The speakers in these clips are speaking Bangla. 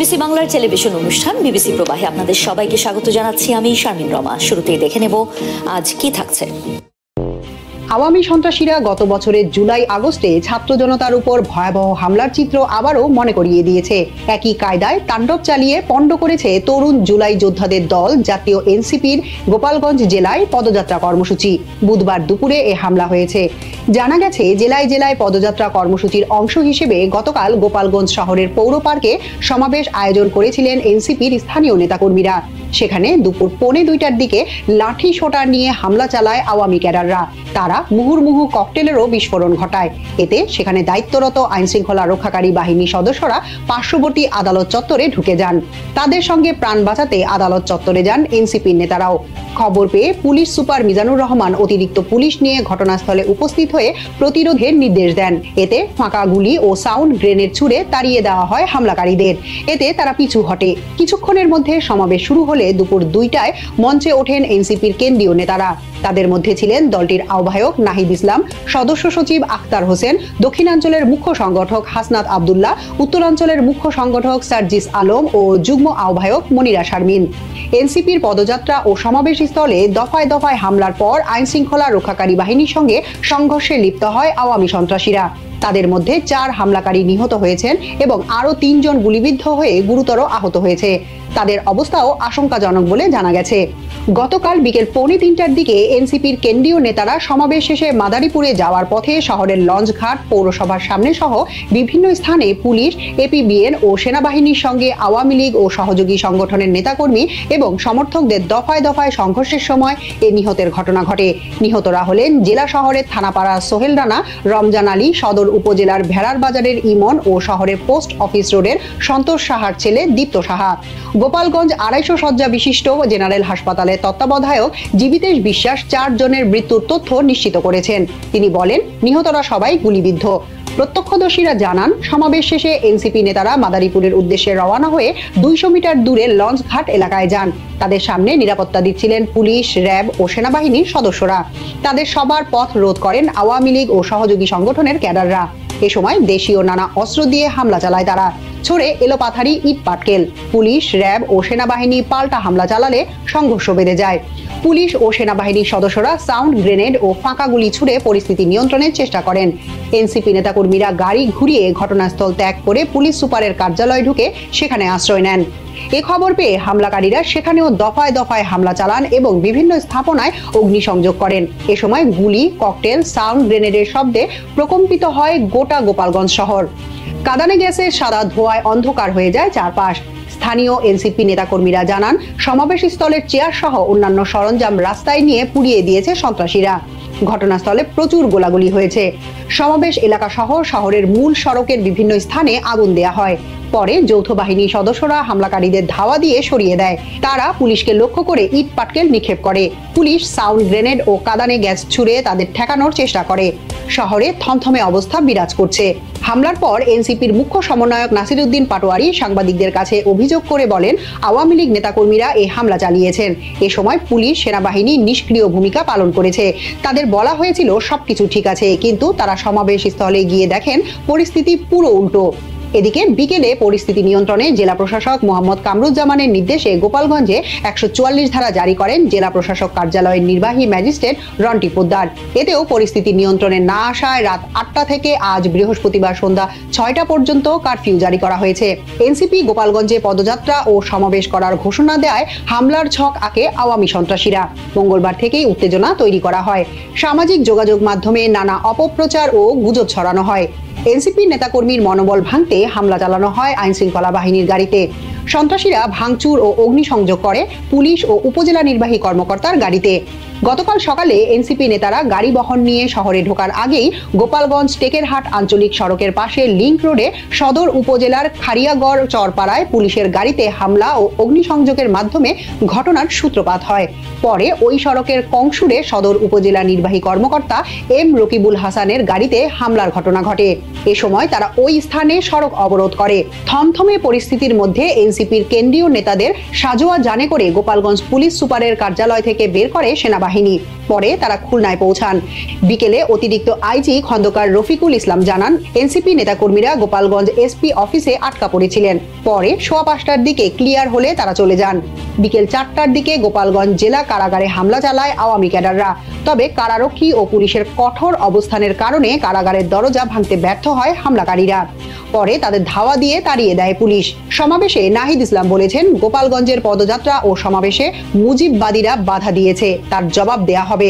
বিবিসি বাংলার টেলিভিশন অনুষ্ঠান বিবিসি প্রবাহে আপনাদের সবাইকে স্বাগত জানাচ্ছি। আমি শারমিন রমা। শুরুতেই দেখে নেব আজ কি থাকছে। আওয়ামী সন্ত্রাসীরা গত বছরের জুলাই আগস্টে ছাত্র জনতার উপর ভয়াবহ হামলার চিত্র আবারও মনে করিয়ে দিয়েছে। একই কায়দায় তাণ্ডব চালিয়ে পণ্ড করেছে তরুণ জুলাই যোদ্ধাদের দল জাতীয় এনসিপির গোপালগঞ্জ জেলায় পদযাত্রা কর্মসূচি। বুধবার দুপুরে এ হামলা হয়েছে। জানা গেছে, জেলায় জেলায় পদযাত্রা কর্মসূচির অংশ হিসেবে গতকাল গোপালগঞ্জ শহরের পৌর পার্কে সমাবেশ আয়োজন করেছিলেন এনসিপির স্থানীয় নেতাকর্মীরা। সেখানে দুপুর 1:45টার দিকে লাঠি সোটা নিয়ে হামলা চালায় আওয়ামী ক্যাডাররা। তারা মুহুর্মুহু ককটেলেরও বিস্ফোরণ ঘটায়। এতে সেখানে দায়িত্বরত আইনশৃঙ্খলা রক্ষাকারী বাহিনী সদস্যরা পার্শ্ববর্তী আদালত চত্বরে ঢুকে যান। তাদের সঙ্গে প্রাণ বাঁচাতে আদালত চত্বরে যান এনসিপির নেতারাও। খবর পেয়ে পুলিশ সুপার মিজানুর রহমান অতিরিক্ত পুলিশ নিয়ে ঘটনাস্থলে উপস্থিত হয়ে প্রতিরোধের নির্দেশ দেন। এতে ফাঁকা গুলি ও সাউন্ড গ্রেনেড ছুড়ে তাড়িয়ে দেওয়া হয় হামলাকারীদের। এতে তারা পিছু হটে। কিছুক্ষণের মধ্যে সমাবেশ শুরু হলে দুপুর 2টায় মঞ্চে ওঠেন এনসিপির কেন্দ্রীয় নেতারা। তাদের মধ্যে ছিলেন দলটির আহ্বায়ক নাহিদ ইসলাম, সদস্য সচিব আখতার হোসেন, দক্ষিণাঞ্চলের মুখ্য সংগঠক হাসনাত আবদুল্লাহ, উত্তরাঞ্চলের মুখ্য সংগঠক সার্জিস আলম ও যুগ্ম আহ্বায়ক মনিরা শারমিন। এনসিপির পদযাত্রা ও সমাবেশ স্থলে দফায় দফায় হামলার পর আইনশৃঙ্খলা রক্ষাকারী বাহিনীর সঙ্গে সংঘর্ষে লিপ্ত হয় আওয়ামী সন্ত্রাসীরা। তাদের মধ্যে 4 হামলাকারী নিহত হয়েছেন এবং আরও 3 জন গুলিবিদ্ধ হয়ে গুরুতর আহত হয়েছে। তাদের অবস্থাও আশঙ্কাজনক বলে জানা গেছে। গতকাল বিকেল 2:45টার দিকে এনসিপির কেন্দ্রীয় নেতারা সমাবেশ শেষে মাদারীপুরে যাওয়ার পথে শহরের লঞ্চঘাট, পৌরসভার সামনে সহ বিভিন্ন স্থানে পুলিশ, এপিবিএন ও সেনাবাহিনীর সঙ্গে আওয়ামী লীগ ও সহযোগী সংগঠনের নেতাকর্মী এবং সমর্থকদের দফায় দফায় সংঘর্ষের সময় এ নিহতের ঘটনা ঘটে। নিহতরা হলেন জেলা শহরের থানাপাড়া সোহেল রানা, রমজান আলী, সদর উপজেলার ভেড়ার বাজারের ইমন ও শহরের পোস্ট অফিস রোডের সন্তোষ সাহার ছেলে দীপ্ত সাহা। গোপালগঞ্জ 250 শয্যা বিশিষ্ট জেনারেল হাসপাতালের তত্ত্বাবধায়ক জীবিতেশ বিশ্বাস 4 জনের মৃত্যুর তথ্য নিশ্চিত করেছেন। তিনি বলেন, নিহতরা সবাই গুলিবিদ্ধ। প্রত্যক্ষদর্শীরা জানান, সমাবেশ শেষে এনসিপি নেতারা মাদারীপুরের উদ্দেশ্যে রওনা হয়ে 200 মিটার দূরে লঞ্চঘাট এলাকায় যান। তাদের সামনে নিরাপত্তা দিচ্ছিলেন পুলিশ, র্যাব ও সেনাবাহিনীর সদস্যরা। তাদের সবার পথ রোধ করেন আওয়ামী লীগ ও সহযোগী সংগঠনের ক্যাডাররা। এ সময় দেশীয় নানা অস্ত্র দিয়ে হামলা চালায় তারা। ছড়ে এলোপাথারি ইট পাটকেল। পুলিশ, র্যাব ও সেনাবাহিনী পাল্টা হামলা চালালে সংঘর্ষ বেড়ে যায়। পুলিশ ও সেনাবাহিনীর সদস্যরা সাউন্ড গ্রেনেড ও ফাঁকা গুলি ছুড়ে পরিস্থিতি নিয়ন্ত্রণের চেষ্টা করেন। এনসিপি নেতাকর্মীরা গাড়ি ঘুরিয়ে ঘটনাস্থল ত্যাগ করে পুলিশ সুপারের কার্যালয়ে ঢুকে সেখানে আশ্রয় নেন। এ খবর পেয়ে হামলাকারীরা সেখানেও দফায় দফায় হামলা চালান এবং বিভিন্ন স্থাপনায় অগ্নিসংযোগ করেন। এ সময় গুলি, ককটেল, সাউন্ড গ্রেনেডের শব্দে প্রকম্পিত হয় গোটা গোপালগঞ্জ শহর। কাঁদানে গ্যাসের সাদা ধোঁয়ায় অন্ধকার হয়ে যায় চারপাশ। স্থানীয় এনসিপি নেতাকর্মীরা জানান, সমাবেশ স্থলের চেয়ার সহ অন্যান্য সরঞ্জাম রাস্তায় নিয়ে পুড়িয়ে দিয়েছে সন্ত্রাসীরা। ঘটনাস্থলে প্রচুর গোলাগুলি হয়েছে। সমাবেশ এলাকা সহ শহরের মূল সড়কের বিভিন্ন স্থানে আগুন দেয়া হয়। পরে যৌথ বাহিনীর সদস্যরা হামলাকারীদের ধাওয়া দিয়ে সরিয়ে দেয়। তারা পুলিশকে লক্ষ্য করে ইট পাটকেল নিক্ষেপ করে। পুলিশ সাউন্ড গ্রেনেড ও কাঁদানে গ্যাস ছুড়ে তাদের ঠেকানোর চেষ্টা করে। শহরে থমথমে অবস্থা বিরাজ করছে। হামলার পর এনসিপির মুখ্য সমন্বয়ক নাসিরউদ্দিন পাটোয়ারি সাংবাদিকদের কাছে অভিযোগ করে বলেন, আওয়ামী লীগ নেতাকর্মীরা এই হামলা চালিয়েছেন। এ সময় পুলিশ, সেনাবাহিনী নিষ্ক্রিয় ভূমিকা পালন করেছে। তাদের বলা হয়েছিল সবকিছু ঠিক আছে, কিন্তু তারা সমাবেশ স্থলে গিয়ে দেখেন পরিস্থিতি পুরো উল্টো। এদিকে বিকেলে পরিস্থিতি নিয়ন্ত্রণে জেলা প্রশাসক মোহাম্মদ কামরুজ্জামানের নির্দেশে গোপালগঞ্জে 144 ধারা জারি করেন জেলা প্রশাসক কার্যালয়ের নির্বাহী ম্যাজিস্ট্রেট রন্টি পোদ্দার। এতেও পরিস্থিতি নিয়ন্ত্রণে না আসায় রাত 8টা থেকে আজ বৃহস্পতিবার সন্ধ্যা 6টা পর্যন্ত কারফিউ জারি করা হয়েছে। এনসিপি গোপালগঞ্জে পদযাত্রা ও সমাবেশ করার ঘোষণা দেয় হামলার ছক আঁকে আওয়ামী সন্ত্রাসীরা। মঙ্গলবার থেকেই উত্তেজনা তৈরি করা হয়। সামাজিক যোগাযোগ মাধ্যমে নানা অপপ্রচার ও গুজব ছড়ানো হয়। এনসিপি নেতাকর্মীর মনোবল ভাঙতে হামলা চালানো হয় আইনশৃঙ্খলা বাহিনীর গাড়িতে। সন্ত্রাসীরা ভাঙচুর ও অগ্নিসংযোগ করে পুলিশ ও উপজেলা নির্বাহী কর্মকর্তার গাড়িতে। গতকাল সকালে এনসিপি নেতারা গাড়ি বহন নিয়ে শহরে ঢোকার আগেই গোপালগঞ্জ টেকেরহাট আঞ্চলিক সড়কের পাশে লিংক রোডে সদর উপজেলার খারিয়াগড় চরপাড়ায় পুলিশের গাড়িতে হামলা ও অগ্নিসংযোগের মাধ্যমে ঘটনার সূত্রপাত হয়। পরে ওই সড়কের কংসুরে সদর উপজেলা নির্বাহী কর্মকর্তা এম রকিবুল হাসানের গাড়িতে হামলার ঘটনা ঘটে। এ সময় তারা ওই স্থানে সড়ক অবরোধ করে। থমথমে পরিস্থিতির মধ্যে এনসিপির কেন্দ্রীয় নেতাদের সাজোয়া জানে করে গোপালগঞ্জ পুলিশ সুপারের কার্যালয় থেকে বের করে সেনাবাহিনী। বাহিনী। পরে তারা খুলনায় পৌঁছান। বিকেলে অতিরিক্ত আইজি খন্দকার রফিকুল ইসলাম জানান, এনসিপি নেতাকর্মীরা গোপালগঞ্জ এসপি অফিসে আটকা পড়েছিলেন। পরে 5:15টার দিকে ক্লিয়ার হলে তারা চলে যান। বিকেল 4টার দিকে গোপালগঞ্জ জেলা কারাগারে হামলা চালায় আওয়ামী ক্যাডাররা। তবে কারারক্ষী ও পুলিশের কঠোর অবস্থানের কারণে কারাগারের দরজা ভাঙতে ব্যর্থ হয় হামলাকারীরা। পরে তাদের ধাওয়া দিয়ে তাড়িয়ে দেয় পুলিশ। সমাবেশে নাহিদ ইসলাম বলেছেন, গোপালগঞ্জের পদযাত্রা ও সমাবেশে মুজিববাদীরা বাধা দিয়েছে, তার জবাব দেয়া হবে।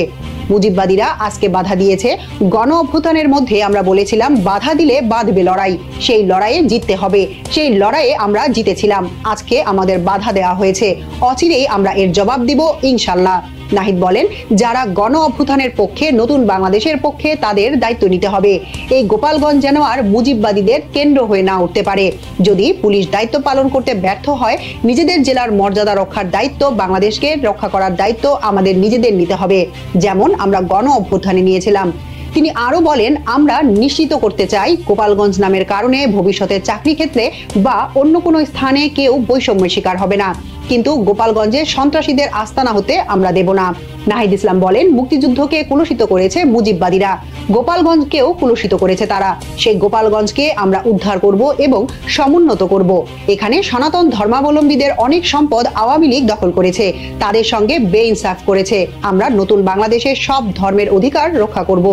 মুজিববাদীরা আজকে বাধা দিয়েছে। গণ অভ্যুত্থানের মধ্যে আমরা বলেছিলাম বাধা দিলে বাঁধবে লড়াই, সেই লড়াইয়ে জিততে হবে। সেই লড়াইয়ে আমরা জিতেছিলাম। আজকে আমাদের বাধা দেওয়া হয়েছে, অচিরেই আমরা এর জবাব দিব ইনশাল্লাহ। নাহিদ বলেন, যারা গণ অভ্যুত্থানের পক্ষে, নতুন বাংলাদেশের পক্ষে, তাদের দায়িত্ব নিতে হবে। এই গোপালগঞ্জ যেন আর মুজিববাদীদের কেন্দ্র হয়ে না উঠতে পারে। যদি পুলিশ দায়িত্ব পালন করতে ব্যর্থ হয়, নিজেদের জেলার মর্যাদা রক্ষার দায়িত্ব, বাংলাদেশকে রক্ষা করার দায়িত্ব আমাদের নিজেদের নিতে হবে, যেমন আমরা গণ অভ্যুত্থানে নিয়েছিলাম। তিনি আরো বলেন, আমরা নিশ্চিত করতে চাই গোপালগঞ্জ নামের কারণে ভবিষ্যতে চাকরি ক্ষেত্রে বা অন্য কোনো স্থানে কেউ বৈষম্যের শিকার হবে না, কিন্তু গোপালগঞ্জে সন্ত্রাসীদের আস্তানা হতে আমরা দেব না। নাহিদ ইসলাম বলেন, মুক্তিযুদ্ধকে কুলুষিত করেছে মুজিববাদীরা, গোপালগঞ্জকেও কুলুষিত করেছে তারা। সেই গোপালগঞ্জকে আমরা উদ্ধার করব এবং সমুন্নত করব। এখানে সনাতন ধর্মাবলম্বীদের অনেক সম্পদ আওয়ামী লীগ দখল করেছে, তাদের সঙ্গে বেইনসাফ করেছে। আমরা নতুন বাংলাদেশের সব ধর্মের অধিকার রক্ষা করব।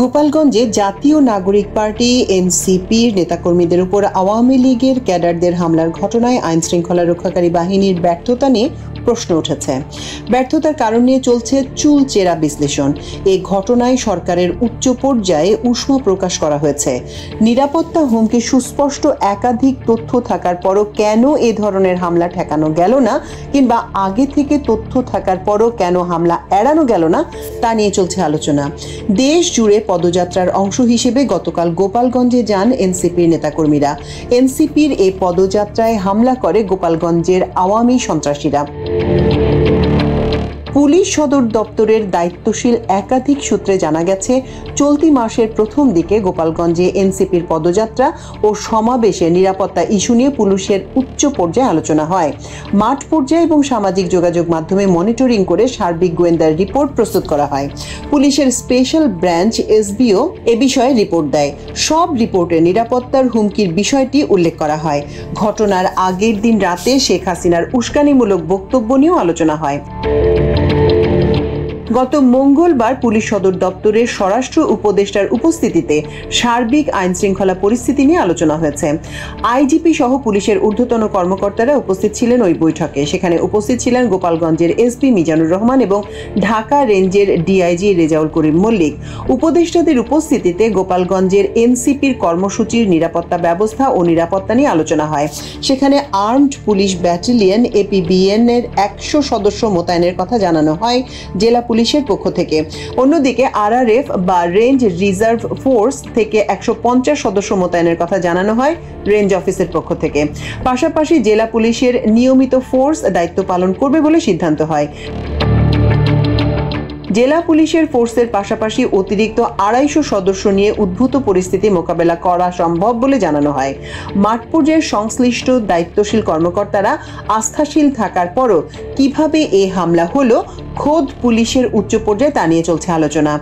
গোপালগঞ্জে জাতীয় নাগরিক পার্টি এনসিপির নেতাকর্মীদের উপর আওয়ামী লীগের ক্যাডারদের হামলার ঘটনায় আইন শৃঙ্খলা রক্ষাকারী বাহিনীর ব্যর্থতা নিয়ে প্রশ্ন উঠেছে। ব্যর্থতার কারণ নিয়ে চলছে চুলচেরা বিশ্লেষণ। এই ঘটনায় সরকারের উচ্চ পর্যায়ে উষ্মা প্রকাশ করা হয়েছে। নিরাপত্তা হুমকি সুস্পষ্ট একাধিক তথ্য থাকার পরও কেন এ ধরনের হামলা ঠেকানো গেল না, কিংবা আগে থেকে তথ্য থাকার পরও কেন হামলা এড়ানো গেল না, তা নিয়ে চলছে আলোচনা। দেশ জুড়ে পদযাত্রার অংশ হিসেবে গতকাল গোপালগঞ্জে যান এনসিপির নেতাকর্মীরা। এনসিপির এই পদযাত্রায় হামলা করে গোপালগঞ্জের আওয়ামী সন্ত্রাসীরা। পুলিশ সদর দপ্তরের দায়িত্বশীল একাধিক সূত্রে জানা গেছে, চলতি মাসের প্রথম দিকে গোপালগঞ্জে এনসিপির পদযাত্রা ও সমাবেশে নিরাপত্তা ইস্যু নিয়ে পুলিশের উচ্চ পর্যায়ে আলোচনা হয়। মাঠ পর্যায়ে এবং সামাজিক যোগাযোগ মাধ্যমে মনিটরিং করে সার্বিক গোয়েন্দার রিপোর্ট প্রস্তুত করা হয়। পুলিশের স্পেশাল ব্রাঞ্চ এসবিও এ বিষয়ে রিপোর্ট দেয়। সব রিপোর্টে নিরাপত্তার হুমকির বিষয়টি উল্লেখ করা হয়। ঘটনার আগের দিন রাতে শেখ হাসিনার উস্কানিমূলক বক্তব্য নিয়েও আলোচনা হয়। গত মঙ্গলবার পুলিশ সদর দপ্তরের স্বরাষ্ট্র উপদেষ্টার উপস্থিতিতে সার্বিক আইন শৃঙ্খলা পরিস্থিতি নিয়ে আলোচনা হয়েছে। আইজিপি সহ পুলিশের ঊর্ধ্বতন কর্মকর্তারা উপস্থিত ছিলেন ওই বৈঠকে। সেখানে উপস্থিত ছিলেন গোপালগঞ্জের এসপি মিজানুর রহমান এবং ঢাকা রেঞ্জের ডিআইজি রেজাউল করিম মল্লিক। উপদেষ্টাদের উপস্থিতিতে গোপালগঞ্জের এনসিপির কর্মসূচির নিরাপত্তা ব্যবস্থা ও নিরাপত্তা নিয়ে আলোচনা হয়। সেখানে আর্মড পুলিশ ব্যাটালিয়ন এপিবিএন এর 100 সদস্য মোতায়েনের কথা জানানো হয় জেলা পুলিশের পক্ষ থেকে। অন্যদিকে আরআরএফ বা রেঞ্জ রিজার্ভ ফোর্স থেকে 150 সদস্য মোতায়েনের কথা জানানো হয় রেঞ্জ অফিসের পক্ষ থেকে। পাশাপাশি জেলা পুলিশের নিয়মিত ফোর্স দায়িত্ব পালন করবে বলে সিদ্ধান্ত হয়। জেলা পুলিশের ফোর্সের পাশাপাশি অতিরিক্ত 250 সদস্য নিয়ে উদ্ভূত পরিস্থিতি মোকাবেলা করা সম্ভব বলে জানানো হয়। মাঠ পর্যায়ে সংশ্লিষ্ট দায়িত্বশীল কর্মকর্তারা আস্থাশীল থাকার পরও কিভাবে এই হামলা হলো খোদ পুলিশের উচ্চ পর্যায়ে তা নিয়ে চলছে আলোচনা।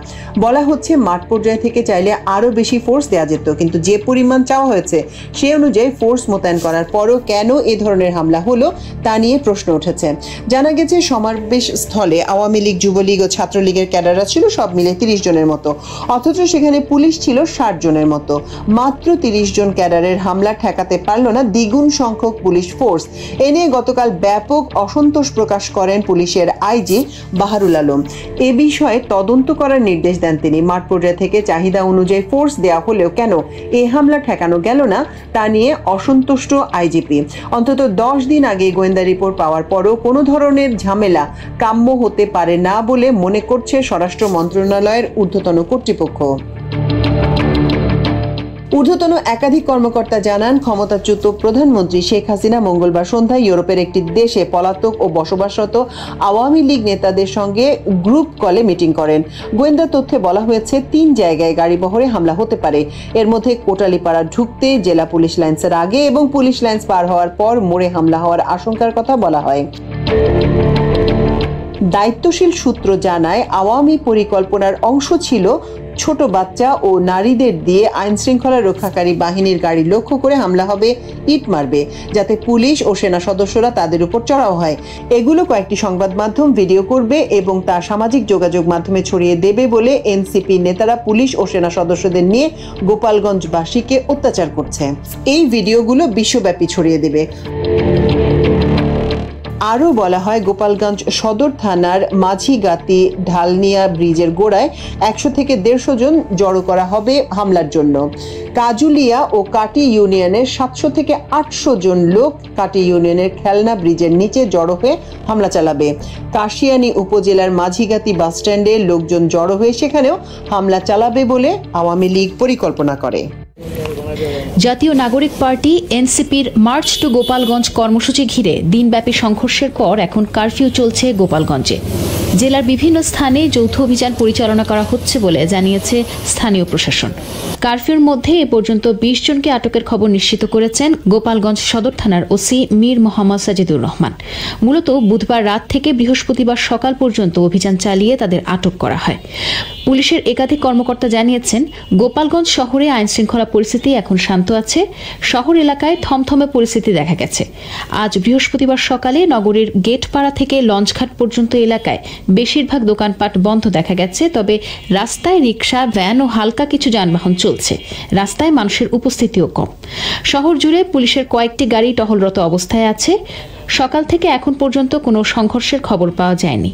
বলা হচ্ছে, মাঠ পর্যায় থেকে চাইলে আরো বেশি ফোর্স দেওয়া যেত, কিন্তু যে পরিমাণ চাওয়া হয়েছে সেই অনুযায়ী ফোর্স মোতায়েন করার পরও কেন এ ধরনের হামলা হলো তা নিয়ে প্রশ্ন উঠেছে। জানা গেছে, সমাবেশ স্থলে আওয়ামী লীগ, যুবলীগ ও ছাত্রলীগের ক্যাডাররা ছিল সব মিলে 30 জনের মতো, অথচ সেখানে পুলিশ ছিল 60 জনের মতো। মাত্র 30 জন ক্যাডারের হামলা ঠেকাতে পারল না দ্বিগুণ সংখ্যক পুলিশ ফোর্স। এ নিয়ে গতকাল ব্যাপক অসন্তোষ প্রকাশ করেন পুলিশের আইজি বাহারুল আলম। এ বিষয়ে তদন্ত করার নির্দেশ দেন তিনি। মাঠ পর্যায় থেকে চাহিদা অনুযায়ী ফোর্স দেওয়া হলেও কেন এই হামলা ঠেকানো গেল না তা নিয়ে অসন্তুষ্ট আইজিপি। অন্তত 10 দিন আগে গোয়েন্দা রিপোর্ট পাওয়ার পরও কোনো ধরনের ঝামেলা কাম্য হতে পারে না বলে মনে করছে স্বরাষ্ট্র মন্ত্রণালয়ের ঊর্ধ্বতন কর্তৃপক্ষ। ঊর্ধ্বতন একাধিক কর্মকর্তা জানান, ক্ষমতাচ্যুত প্রধানমন্ত্রী শেখ হাসিনা মঙ্গলবার সন্ধ্যায় ইউরোপের একটি দেশে পলাতক ও বসবাসরত আওয়ামী লীগ নেতাদের সঙ্গে গ্রুপ কলে মিটিং করেন। গোয়েন্দা তথ্যে বলা হয়েছে 3 জায়গায় গাড়িবহরে হামলা হতে পারে। এর মধ্যে কোটালীপাড়া ঢুকতে জেলা পুলিশ লাইন্সের আগে এবং পুলিশ লাইন্স পার হওয়ার পর মোড়ে হামলা হওয়ার আশঙ্কার কথা বলা হয়। দায়িত্বশীল সূত্র জানায়, আওয়ামী পরিকল্পনার অংশ ছিল ছোট বাচ্চা ও নারীদের দিয়ে আইন শৃঙ্খলা রক্ষাকারী বাহিনীর গাড়ি লক্ষ্য করে হামলা হবে, ইট মারবে, যাতে পুলিশ ও সেনা সদস্যরা তাদের উপর চড়াও হয়। এগুলো কয়েকটি সংবাদ মাধ্যম ভিডিও করবে এবং তা সামাজিক যোগাযোগ মাধ্যমে ছড়িয়ে দেবে বলে এনসিপি নেতারা পুলিশ ও সেনা সদস্যদের নিয়ে গোপালগঞ্জবাসীকে অত্যাচার করছে। এই ভিডিওগুলো বিশ্বব্যাপী ছড়িয়ে দেবে। আরও বলা হয়, গোপালগঞ্জ সদর থানার মাঝিগাতি ঢালনিয়া ব্রিজের গোড়ায় 100 থেকে 150 জন জড়ো করা হবে হামলার জন্য। কাজুলিয়া ও কাটি ইউনিয়নের 700 থেকে 800 জন লোক কাটি ইউনিয়নের খেলনা ব্রিজের নিচে জড়ো হয়ে হামলা চালাবে। কাশিয়ানী উপজেলার মাঝিগাতি বাসস্ট্যান্ডে লোকজন জড়ো হয়ে সেখানেও হামলা চালাবে বলে আওয়ামী লীগ পরিকল্পনা করে। জাতীয় নাগরিক পার্টি এনসিপির মার্চ টু গোপালগঞ্জ কর্মসূচি ঘিরে দিনব্যাপী সংঘর্ষের পর এখন কারফিউ চলছে গোপালগঞ্জে। জেলার বিভিন্ন স্থানে যৌথ অভিযান পরিচালনা করা হচ্ছে বলে জানিয়েছে স্থানীয় প্রশাসন। কারফিউর মধ্যে এ পর্যন্ত 20 জনকে আটকের খবর নিশ্চিত করেছেন গোপালগঞ্জ সদর থানার ওসি মীর মোহাম্মদ সাজিদুর রহমান। মূলত বুধবার রাত থেকে বৃহস্পতিবার সকাল পর্যন্ত অভিযান চালিয়ে তাদের আটক করা হয়। পুলিশের একাধিক কর্মকর্তা জানিয়েছেন, গোপালগঞ্জ শহরে আইনশৃঙ্খলা পরিস্থিতি এখন শান্ত আছে। শহর এলাকায় থমথমে পরিস্থিতি দেখা গেছে। আজ বৃহস্পতিবার সকালে নগরীর গেটপাড়া থেকে লঞ্চঘাট পর্যন্ত এলাকায় বেশিরভাগ দোকানপাট বন্ধ দেখা গেছে, তবে রাস্তায় রিকশা, ভ্যান ও হালকা কিছু যানবাহন চলছে। রাস্তায় মানুষের উপস্থিতিও কম। শহর জুড়ে পুলিশের কয়েকটি গাড়ি টহলরত অবস্থায় আছে। সকাল থেকে এখন পর্যন্ত কোনো সংঘর্ষের খবর পাওয়া যায়নি।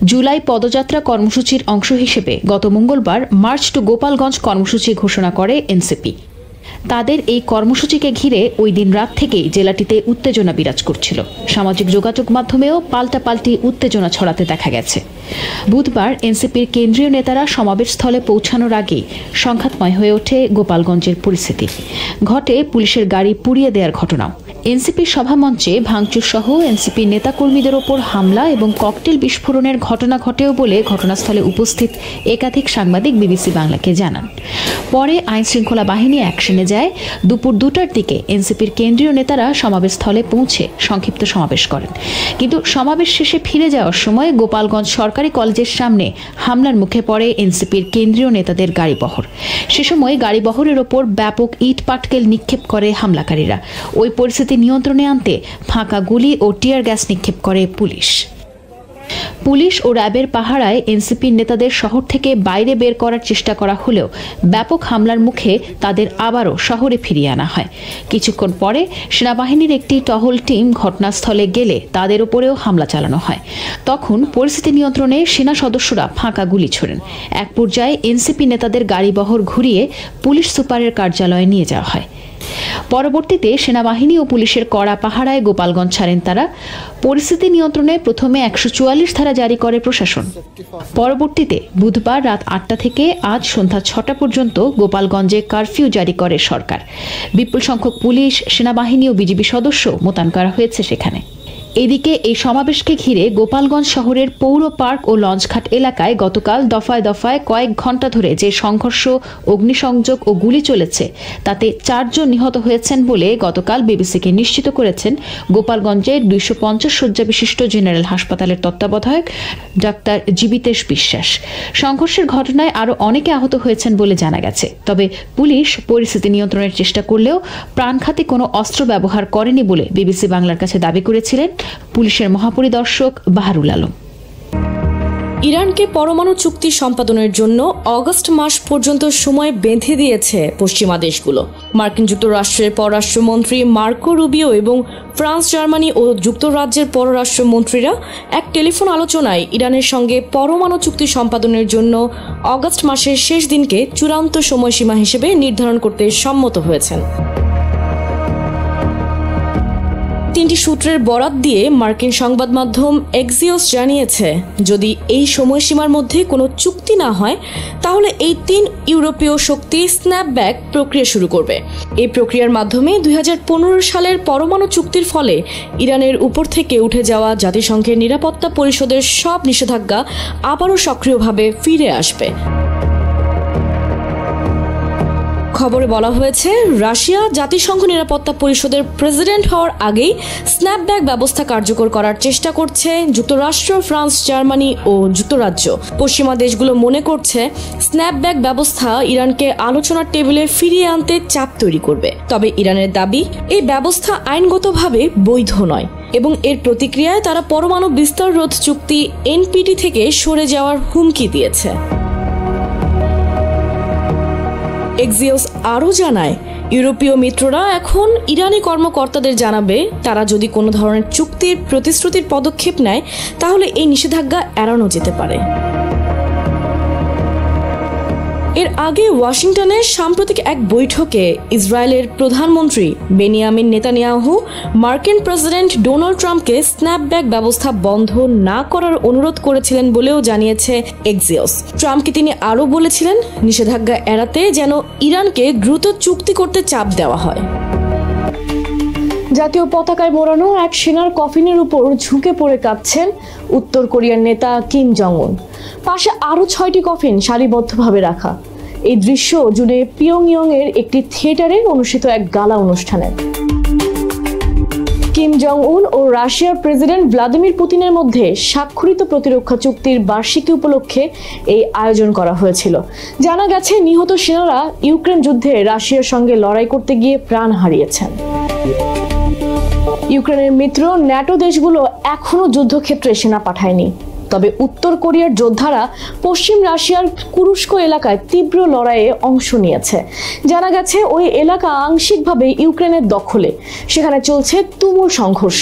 জুলাই পদযাত্রা কর্মসূচির অংশ হিসেবে গত মঙ্গলবার মার্চ টু গোপালগঞ্জ কর্মসূচি ঘোষণা করে এনসিপি। তাদের এই কর্মসূচিকে ঘিরে ওই দিন রাত থেকেই জেলাটিতে উত্তেজনা বিরাজ করছিল। সামাজিক যোগাযোগ মাধ্যমেও পাল্টাপাল্টি উত্তেজনা ছড়াতে দেখা গেছে। বুধবার এনসিপির কেন্দ্রীয় নেতারা সমাবেশস্থলে পৌঁছানোর আগেই সংঘাতময় হয়ে ওঠে গোপালগঞ্জের পরিস্থিতি। ঘটে পুলিশের গাড়ি পুড়িয়ে দেওয়ার ঘটনাও। এনসিপির সভামঞ্চে ভাঙচুর সহ এনসিপি নেতাকর্মীদের ওপর হামলা এবং ককটেল বিস্ফোরণের ঘটনা ঘটেও বলে ঘটনাস্থলে উপস্থিত একাধিক সাংবাদিক বিবিসি বাংলাকে জানান। পরে আইনশৃঙ্খলা বাহিনী অ্যাকশনে যায়। দুপুর 2টার দিকে এনসিপির কেন্দ্রীয় নেতারা সমাবেশস্থলে পৌঁছে সংক্ষিপ্ত সমাবেশ করেন। কিন্তু সমাবেশ শেষে ফিরে যাওয়ার সময় গোপালগঞ্জ সরকারি কলেজের সামনে হামলার মুখে পড়ে এনসিপির কেন্দ্রীয় নেতাদের গাড়িবহর। সে সময় গাড়িবহরের ওপর ব্যাপক ইট পাটকেল নিক্ষেপ করে হামলাকারীরা। ওই পরিস্থিতি নিয়ন্ত্রণে আনতে ফাঁকা গুলি ও টিয়ার গ্যাস নিক্ষেপ করে পুলিশ। পুলিশ ও র্যাবের পাহারায় এনসিপির নেতাদের শহর থেকে বাইরে বের করার চেষ্টা করা হলেও ব্যাপক হামলার মুখে তাদের আবারও শহরে ফিরিয়ে আনা হয়। কিছুক্ষণ পরে সেনাবাহিনীর একটি টহল টিম ঘটনাস্থলে গেলে তাদের উপরেও হামলা চালানো হয়। তখন পরিস্থিতি নিয়ন্ত্রণে সেনা সদস্যরা ফাঁকা গুলি ছোড়েন। এক পর্যায়ে এনসিপি নেতাদের গাড়িবহর ঘুরিয়ে পুলিশ সুপারের কার্যালয়ে নিয়ে যাওয়া হয়। পরবর্তীতে সেনাবাহিনী ও পুলিশের কড়া পাহারায় গোপালগঞ্জ ছাড়েন তারা। পরিস্থিতি নিয়ন্ত্রণে প্রথমে 144 ধারা জারি করে প্রশাসন। পরবর্তীতে বুধবার রাত 8টা থেকে আজ সন্ধ্যা 6টা পর্যন্ত গোপালগঞ্জে কারফিউ জারি করে সরকার। বিপুল সংখ্যক পুলিশ, সেনাবাহিনী ও বিজিবি সদস্য মোতায়েন করা হয়েছে সেখানে। এদিকে এই সমাবেশকে ঘিরে গোপালগঞ্জ শহরের পৌর পার্ক ও লঞ্চঘাট এলাকায় গতকাল দফায় দফায় কয়েক ঘণ্টা ধরে যে সংঘর্ষ, অগ্নিসংযোগ ও গুলি চলেছে তাতে 4 জন নিহত হয়েছেন বলে গতকাল বিবিসিকে নিশ্চিত করেছেন গোপালগঞ্জের 250 শয্যা বিশিষ্ট জেনারেল হাসপাতালের তত্ত্বাবধায়ক ডাক্তার জীবিতেশ বিশ্বাস। সংঘর্ষের ঘটনায় আরও অনেকে আহত হয়েছেন বলে জানা গেছে। তবে পুলিশ পরিস্থিতি নিয়ন্ত্রণের চেষ্টা করলেও প্রাণঘাতী কোনো অস্ত্র ব্যবহার করেনি বলে বিবিসি বাংলার কাছে দাবি করেছিলেন পুলিশের মহাপরিদর্শক বাহারুল আলম। ইরানকে পরমাণু চুক্তি সম্পাদনের জন্য অগস্ট মাস পর্যন্ত সময় বেঁধে দিয়েছে পশ্চিমা দেশগুলো। মার্কিন যুক্তরাষ্ট্রের পররাষ্ট্রমন্ত্রী মার্কো রুবিও এবং ফ্রান্স, জার্মানি ও যুক্তরাজ্যের পররাষ্ট্রমন্ত্রীরা এক টেলিফোন আলোচনায় ইরানের সঙ্গে পরমাণু চুক্তি সম্পাদনের জন্য অগস্ট মাসের শেষ দিনকে চূড়ান্ত সময়সীমা হিসেবে নির্ধারণ করতে সম্মত হয়েছেন। 3টি সূত্রের বরাত দিয়ে মার্কিন সংবাদ মাধ্যম এক্সিওস জানিয়েছে, যদি এই সময়সীমার মধ্যে কোনো চুক্তি না হয় তাহলে এই 3 ইউরোপীয় শক্তি স্ন্যাপব্যাক প্রক্রিয়া শুরু করবে। এই প্রক্রিয়ার মাধ্যমে 2015 সালের পরমাণু চুক্তির ফলে ইরানের উপর থেকে উঠে যাওয়া জাতিসংঘের নিরাপত্তা পরিষদের সব নিষেধাজ্ঞা আবারও সক্রিয়ভাবে ফিরে আসবে। খবরে বলা হয়েছে, রাশিয়া জাতিসংঘ নিরাপত্তা পরিষদের প্রেসিডেন্ট হওয়ার আগেই স্ন্যাপব্যাক ব্যবস্থা কার্যকর করার চেষ্টা করছে যুক্তরাষ্ট্র, ফ্রান্স, জার্মানি ও যুক্তরাজ্য। পশ্চিমা দেশগুলো মনে করছে স্ন্যাপব্যাক ব্যবস্থা ইরানকে আলোচনার টেবিলে ফিরিয়ে আনতে চাপ তৈরি করবে। তবে ইরানের দাবি, এই ব্যবস্থা আইনগতভাবে বৈধ নয় এবং এর প্রতিক্রিয়ায় তারা পরমাণু বিস্তার রোধ চুক্তি এনপিটি থেকে সরে যাওয়ার হুমকি দিয়েছে। এক্সিওস আরও জানায়, ইউরোপীয় মিত্ররা এখন ইরানি কর্মকর্তাদের জানাবে তারা যদি কোনো ধরনের চুক্তির প্রতিশ্রুতির পদক্ষেপ নেয় তাহলে এই নিষেধাজ্ঞা এড়ানো যেতে পারে। এর আগে ওয়াশিংটনে সাম্প্রতিক এক বৈঠকে ইসরায়েলের প্রধানমন্ত্রী বেনিয়ামিন নেতানিয়াহু মার্কিন প্রেসিডেন্ট ডোনাল্ড ট্রাম্পকে স্ন্যাপব্যাক ব্যবস্থা বন্ধ না করার অনুরোধ করেছিলেন বলেও জানিয়েছে এক্সিওস। ট্রাম্পকে তিনি আরও বলেছিলেন, নিষেধাজ্ঞা এড়াতে যেন ইরানকে দ্রুত চুক্তি করতে চাপ দেওয়া হয়। জাতীয় পতাকায় মোড়ানো এক সেনার কফিনের উপর ঝুঁকে পড়ে কাঁদছেন উত্তর কোরিয়ার নেতা কিম জং উন। পাশে আরও 6টি কফিন সারিবদ্ধভাবে রাখা। এই দৃশ্য জুড়ে পিয়ংইয়ং এর একটি থিয়েটারে অনুষ্ঠিত এক গালা অনুষ্ঠানে। কিম জং উন ও রাশিয়ার প্রেসিডেন্ট ভ্লাদিমির পুতিনের মধ্যে স্বাক্ষরিত প্রতিরক্ষা চুক্তির বার্ষিকী উপলক্ষে এই আয়োজন করা হয়েছিল। জানা গেছে, নিহত সেনারা ইউক্রেন যুদ্ধে রাশিয়ার সঙ্গে লড়াই করতে গিয়ে প্রাণ হারিয়েছেন। ইউক্রেনের মিত্র ন্যাটো দেশগুলো এখনো যুদ্ধক্ষেত্রে সেনা পাঠায়নি। তবে উত্তর কোরিয়ার যোদ্ধারা পশ্চিম রাশিয়ার কুরস্ক এলাকায় তীব্র লড়াইয়ে অংশ নিয়েছে। জানা গেছে, ওই এলাকা আংশিকভাবে ইউক্রেনের দখলে। সেখানে চলছে তুমুল সংঘর্ষ।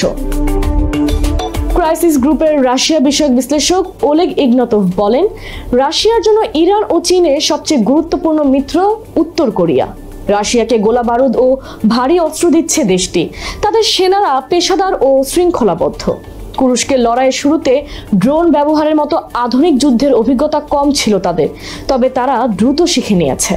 ক্রাইসিস গ্রুপের রাশিয়া বিষয়ক বিশ্লেষক ওলেগ ইগনাতভ বলেন, রাশিয়ার জন্য ইরান ও চীনের সবচেয়ে গুরুত্বপূর্ণ মিত্র উত্তর কোরিয়া। রাশিয়াকে গোলা বারুদ ও ভারী অস্ত্র দিচ্ছে দেশটি। তাদের সেনারা পেশাদার ও শৃঙ্খলাবদ্ধ। কুরস্কের লড়াইয়ের শুরুতে ড্রোন ব্যবহারের মতো আধুনিক যুদ্ধের অভিজ্ঞতা কম ছিল তাদের, তবে তারা দ্রুত শিখে নিয়েছে।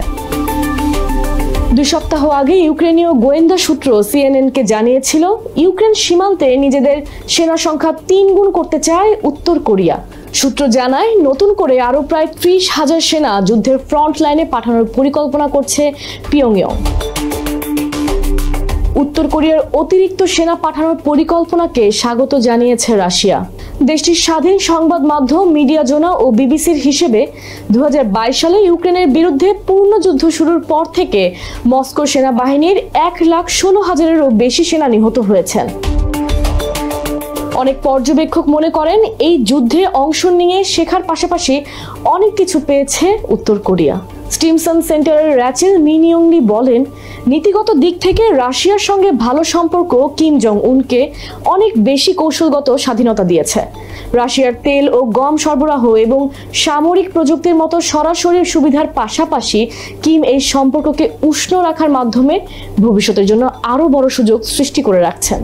2 সপ্তাহ আগে ইউক্রেনীয় গোয়েন্দা সূত্র সিএনএনকে জানিয়েছিল, ইউক্রেন সীমান্তে নিজেদের সেনা সংখ্যা 3 গুণ করতে চায় উত্তর কোরিয়া। সূত্র জানায়, নতুন করে আরও প্রায় 30,000 সেনা যুদ্ধের ফ্রন্ট লাইনে পাঠানোর পরিকল্পনা করছে পিয়ংইয়ং। উত্তর কোরিয়ার অতিরিক্ত সেনা পাঠানোর পরিকল্পনাকে স্বাগত জানিয়েছে রাশিয়া। দেশটির স্বাধীন সংবাদ মাধ্যম মিডিয়া জোনা ও বিবিসির হিসেবে 2022 সালে ইউক্রেনের বিরুদ্ধে পূর্ণ যুদ্ধ শুরুর পর থেকে মস্কো সেনাবাহিনীর 1,16,000-এরও বেশি সেনা নিহত হয়েছেন। অনেক পর্যবেক্ষক মনে করেন, এই যুদ্ধে অংশ নিয়ে শেখার পাশাপাশি অনেক কিছু পেয়েছে উত্তর কোরিয়া। স্টিমসন সেন্টারের র্যাচেল মিনিয়ংলি বলেন, নীতিগত দিক থেকে রাশিয়ার সঙ্গে ভালো সম্পর্ক কিম জং উনকে অনেক বেশি কৌশলগত স্বাধীনতা দিয়েছে। রাশিয়ার তেল ও গম সরবরাহ এবং সামরিক প্রযুক্তির মতো সরাসরি সুবিধার পাশাপাশি কিম এই সম্পর্ককে উষ্ণ রাখার মাধ্যমে ভবিষ্যতের জন্য আরও বড় সুযোগ সৃষ্টি করে রাখছেন।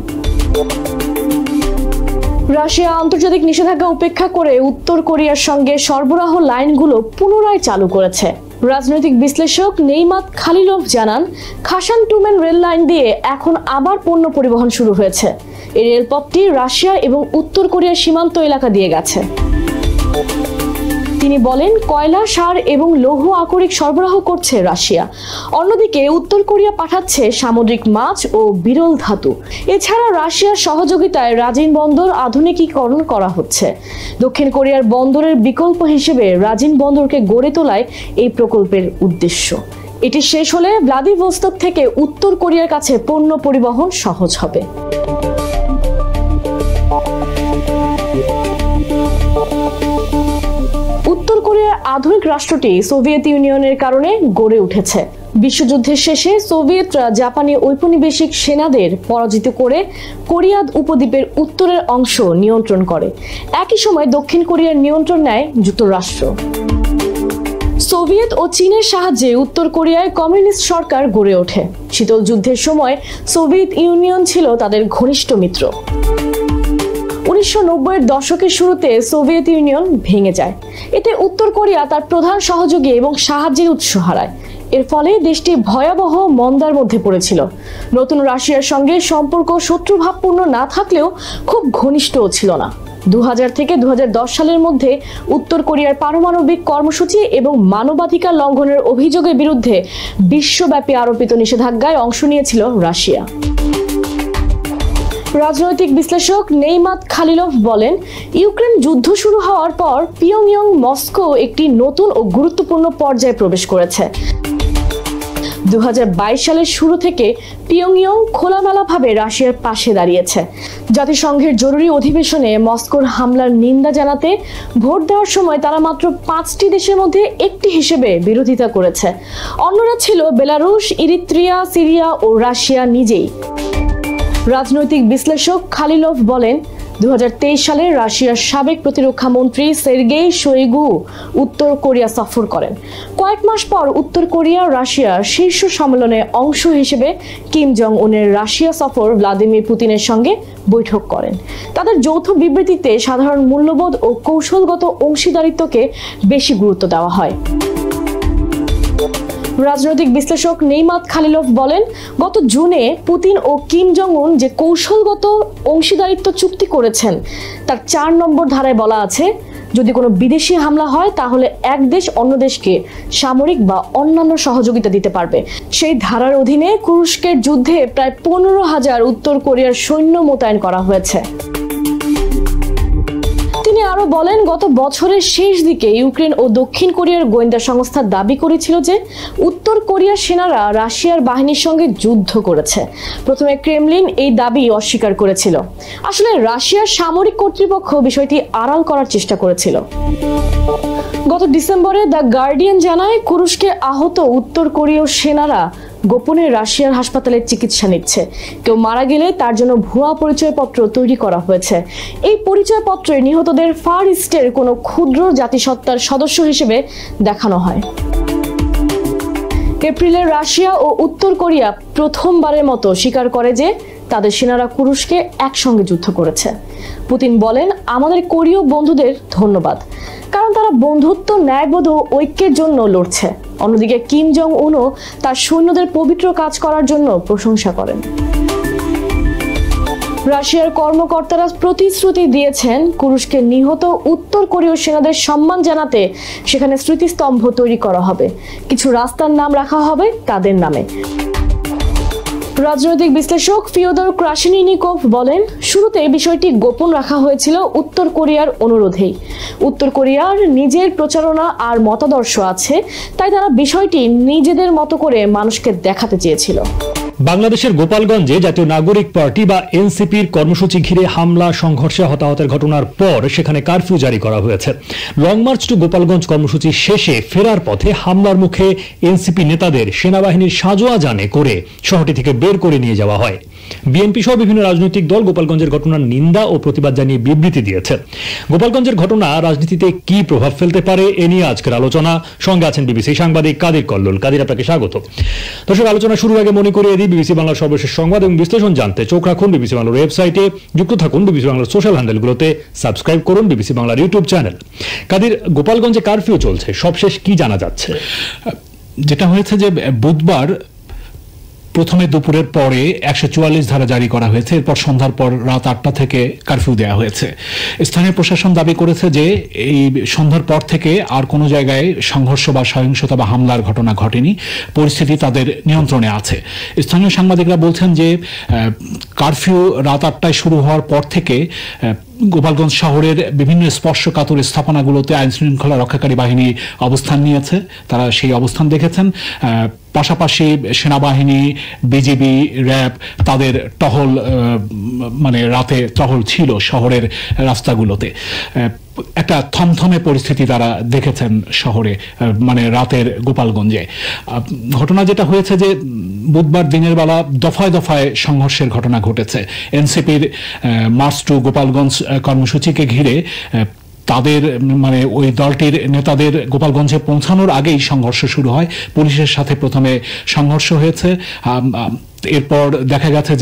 রাশিয়া আন্তর্জাতিক নিষেধাজ্ঞা উপেক্ষা করে উত্তর কোরিয়ার সঙ্গে সরবরাহ লাইনগুলো পুনরায় চালু করেছে। রাজনৈতিক বিশ্লেষক নেইমাত খালিলভ জানান, খাসান টুমেন রেল লাইন দিয়ে এখন আবার পণ্য পরিবহন শুরু হয়েছে। এই রেলপথটি রাশিয়া এবং উত্তর কোরিয়ার সীমান্ত এলাকা দিয়ে গেছে। তিনি বলেন, কয়লা, সার এবং লৌহ আকরিক সরবরাহ করছে রাশিয়া। অন্যদিকে উত্তর কোরিয়া পাঠাচ্ছে সামুদ্রিক মাছ ও বিরল ধাতু। এছাড়া রাশিয়ার সহযোগিতায় রাজিন বন্দর আধুনিকীকরণ করা হচ্ছে। দক্ষিণ কোরিয়ার বন্দরের বিকল্প হিসেবে রাজিন বন্দরকে গড়ে তোলায় এই প্রকল্পের উদ্দেশ্য। এটি শেষ হলে ভ্লাদিভোস্তক থেকে উত্তর কোরিয়ার কাছে পণ্য পরিবহন সহজ হবে। উত্তর কোরিয়ার আধুনিক রাষ্ট্রটি সোভিয়েত ইউনিয়নের কারণে গড়ে উঠেছে। বিশ্বযুদ্ধের শেষে সোভিয়েতরা জাপানি ঔপনিবেশিক সেনাদের পরাজিত করে কোরিয়া উপদ্বীপের উত্তরের অংশ নিয়ন্ত্রণ করে। একই সময় দক্ষিণ কোরিয়ার নিয়ন্ত্রণ নেয় যুক্তরাষ্ট্র। সোভিয়েত ও চীনের সাহায্যে উত্তর কোরিয়ায় কমিউনিস্ট সরকার গড়ে ওঠে। শীতল যুদ্ধের সময় সোভিয়েত ইউনিয়ন ছিল তাদের ঘনিষ্ঠ মিত্র। 1990-এর দশকের শুরুতে সোভিয়েত ইউনিয়ন ভেঙে যায়। এতে উত্তর কোরিয়া তার প্রধান সহযোগী এবং সাহায্যের উৎস হারায়। এর ফলে দেশটি ভয়াবহ মন্দার মধ্যে পড়েছিল। নতুন রাশিয়ার সঙ্গে সম্পর্ক শত্রুভাবপূর্ণ না থাকলেও খুব ঘনিষ্ঠও ছিল না। 2000 থেকে 2010 সালের মধ্যে উত্তর কোরিয়ার পারমাণবিক কর্মসূচি এবং মানবাধিকার লঙ্ঘনের অভিযোগের বিরুদ্ধে বিশ্বব্যাপী আরোপিত নিষেধাজ্ঞায় অংশ নিয়েছিল রাশিয়া। রাজনৈতিক বিশ্লেষক নেইমাত খালিলভ বলেন, ইউক্রেন যুদ্ধ শুরু হওয়ার পর পিয়ংইয়ং মস্কো একটি নতুন ও গুরুত্বপূর্ণ পর্যায়ে প্রবেশ করেছে। 2022 সালের শুরু থেকে পিয়ংইয়ং খোলামেলাভাবে রাশিয়ার পাশে দাঁড়িয়েছে। জাতিসংঘের জরুরি অধিবেশনে মস্কোর হামলার নিন্দা জানাতে ভোট দেওয়ার সময় তারা মাত্র 5টি দেশের মধ্যে একটি হিসেবে বিরোধিতা করেছে। অন্যরা ছিল বেলারুশ, ইরিত্রিয়া, সিরিয়া ও রাশিয়া নিজেই। রাজনৈতিক বিশ্লেষক খালিলভ বলেন, 2023 সালে রাশিয়ার সাবেক প্রতিরক্ষা মন্ত্রী সের্গেই শোইগু উত্তর কোরিয়া সফর করেন। কয়েক মাস পর উত্তর কোরিয়া রাশিয়ার শীর্ষ সম্মেলনে অংশ হিসেবে কিম জং উনের রাশিয়া সফর ভ্লাদিমির পুতিনের সঙ্গে বৈঠক করেন। তাদের যৌথ বিবৃতিতে সাধারণ মূল্যবোধ ও কৌশলগত অংশীদারিত্বকে বেশি গুরুত্ব দেওয়া হয়। রাজনৈতিক বিশ্লেষক নেইমাত খালিলভ বলেন, গত জুনে পুতিন ও কিম জং উন যে কৌশলগত অংশীদারিত্ব চুক্তি করেছেন তার 4 নম্বর ধারায় বলা আছে, যদি কোনো বিদেশি হামলা হয় তাহলে এক দেশ অন্য দেশকে সামরিক বা অন্যান্য সহযোগিতা দিতে পারবে। সেই ধারার অধীনে তুরস্কের যুদ্ধে প্রায় 15,000 উত্তর কোরিয়ার সৈন্য মোতায়েন করা হয়েছে। তিনি আরো বলেন, গত বছরের শেষ দিকে ইউক্রেন ও দক্ষিণ কোরিয়ার গোয়েন্দা সংস্থা দাবি করেছিল যে উত্তর কোরিয়ার সেনারা রাশিয়ার বাহিনীর সঙ্গে যুদ্ধ করেছে। প্রথমে ক্রেমলিন এই দাবি অস্বীকার করেছিল। আসলে রাশিয়ার সামরিক কর্তৃপক্ষ বিষয়টি আড়াল করার চেষ্টা করেছিল। গত ডিসেম্বরে দ্য গার্ডিয়ান জানায়, তুরস্কে আহত উত্তর কোরীয় সেনারা গোপনে রাশিয়ার হাসপাতালে চিকিৎসা নিচ্ছে। কেউ মারা গেলে তার জন্য ভুয়া পরিচয়পত্র তৈরি করা হয়েছে। এই পরিচয়পত্রে নিহতদের ফার ইস্টের কোনো ক্ষুদ্র জাতিসত্তার সদস্য হিসেবে দেখানো হয়। এপ্রিলে রাশিয়া ও উত্তর কোরিয়া প্রথমবারের মতো স্বীকার করে যে তাদের সেনারা তুরস্কে একসঙ্গে যুদ্ধ করেছে। পুতিন বলেন, আমাদের কোরীয় বন্ধুদের ধন্যবাদ, কারণ তারা বন্ধুত্ব, ন্যায়বোধ ও ঐক্যের জন্য লড়ছে। অন্যদিকে কিম জং উনও তার সৈন্যদের পবিত্র কাজ করার জন্য প্রশংসা করেন। রাশিয়ার কর্মকর্তারা প্রতিশ্রুতি দিয়েছেন, তুরস্কে নিহত উত্তর কোরীয় সেনাদের সম্মান জানাতে সেখানে স্মৃতিস্তম্ভ তৈরি করা হবে। কিছু রাস্তার নাম রাখা হবে তাদের নামে। রাজনৈতিক বিশ্লেষক ফিওদর ক্রাশনিনিকভ বলেন, শুরুতে বিষয়টি গোপন রাখা হয়েছিল উত্তর কোরিয়ার অনুরোধেই। উত্তর কোরিয়ার নিজের প্রচারণা আর মতাদর্শ আছে, তাই তারা বিষয়টি নিজেদের মতো করে মানুষকে দেখাতে চেয়েছিল। বাংলাদেশের গোপালগঞ্জে জাতীয় নাগরিক পার্টি বা এনসিপির কর্মসূচি ঘিরে হামলা, সংঘর্ষে হতাহতের ঘটনার পর সেখানে কারফিউ জারি করা হয়েছে। লং মার্চ টু গোপালগঞ্জ কর্মসূচি শেষে ফেরার পথে হামলার মুখে এনসিপি নেতাদের সেনাবাহিনীর সাজোয়া জানে করে শহরটি থেকে বের করে নিয়ে যাওয়া হয়। বিএনপি সহ বিভিন্ন রাজনৈতিক দল গোপালগঞ্জের ঘটনার নিন্দা ও প্রতিবাদ জানিয়ে বিবৃতি দিয়েছে। গোপালগঞ্জের ঘটনা রাজনীতিতে কি প্রভাব ফেলতে পারে এ নিয়ে আজকের আলোচনা। সঙ্গে আছেন বিবিসি সাংবাদিক কাদির কল্লোল। কাদির, আপনাকে স্বাগত। দর্শক, আলোচনা শুরুর আগে মনে করিয়ে দিই, বিবিসি বাংলার সর্বশেষ সংবাদ এবং বিশ্লেষণ জানতে চোখ রাখুন বিবিসি বাংলার ওয়েবসাইটে, যুক্ত থাকুন বিবিসি বাংলার সোশ্যাল হ্যান্ডেলগুলোতে, সাবস্ক্রাইব করুন বিবিসি বাংলার ইউটিউব চ্যানেল। কাদির, গোপালগঞ্জে কারফিউ চলছে, সবশেষ কি জানা যাচ্ছে? যেটা হয়েছে যে বুধবার প্রথমে দুপুরের পরে 144 ধারা জারি করা হয়েছে। এরপর সন্ধ্যার পর রাত 8টা থেকে কারফিউ দেওয়া হয়েছে। স্থানীয় প্রশাসন দাবি করেছে যে এই সন্ধ্যার পর থেকে আর কোনো জায়গায় সংঘর্ষ বা সহিংসতা বা হামলার ঘটনা ঘটেনি, পরিস্থিতি তাদের নিয়ন্ত্রণে আছে। স্থানীয় সাংবাদিকরা বলছেন যে কারফিউ রাত 8টায় শুরু হওয়ার পর থেকে গোপালগঞ্জ শহরের বিভিন্ন স্পর্শকাতর স্থাপনাগুলোতে আইন শৃঙ্খলা রক্ষাকারী বাহিনী অবস্থান নিয়েছে। তারা সেই অবস্থান দেখেছেন। পাশাপাশি সেনাবাহিনী, বিজিবি, র্যাব তাদের টহল, মানে রাতে টহল ছিল শহরের রাস্তাগুলোতে। একটা থমথমে পরিস্থিতি তারা দেখেছেন শহরে, মানে রাতের গোপালগঞ্জে। ঘটনা যেটা হয়েছে যে বুধবার দিনের বেলা দফায় দফায় সংঘর্ষের ঘটনা ঘটেছে। এনসিপির মার্চ টু গোপালগঞ্জ কর্মসূচিকে ঘিরে তাদের মানে ওই দলটির নেতাদের গোপালগঞ্জে পৌঁছানোর আগেই সংঘর্ষ শুরু হয়। পুলিশের সাথে প্রথমে সংঘর্ষ হয়েছে। এরপর দেখা গেছে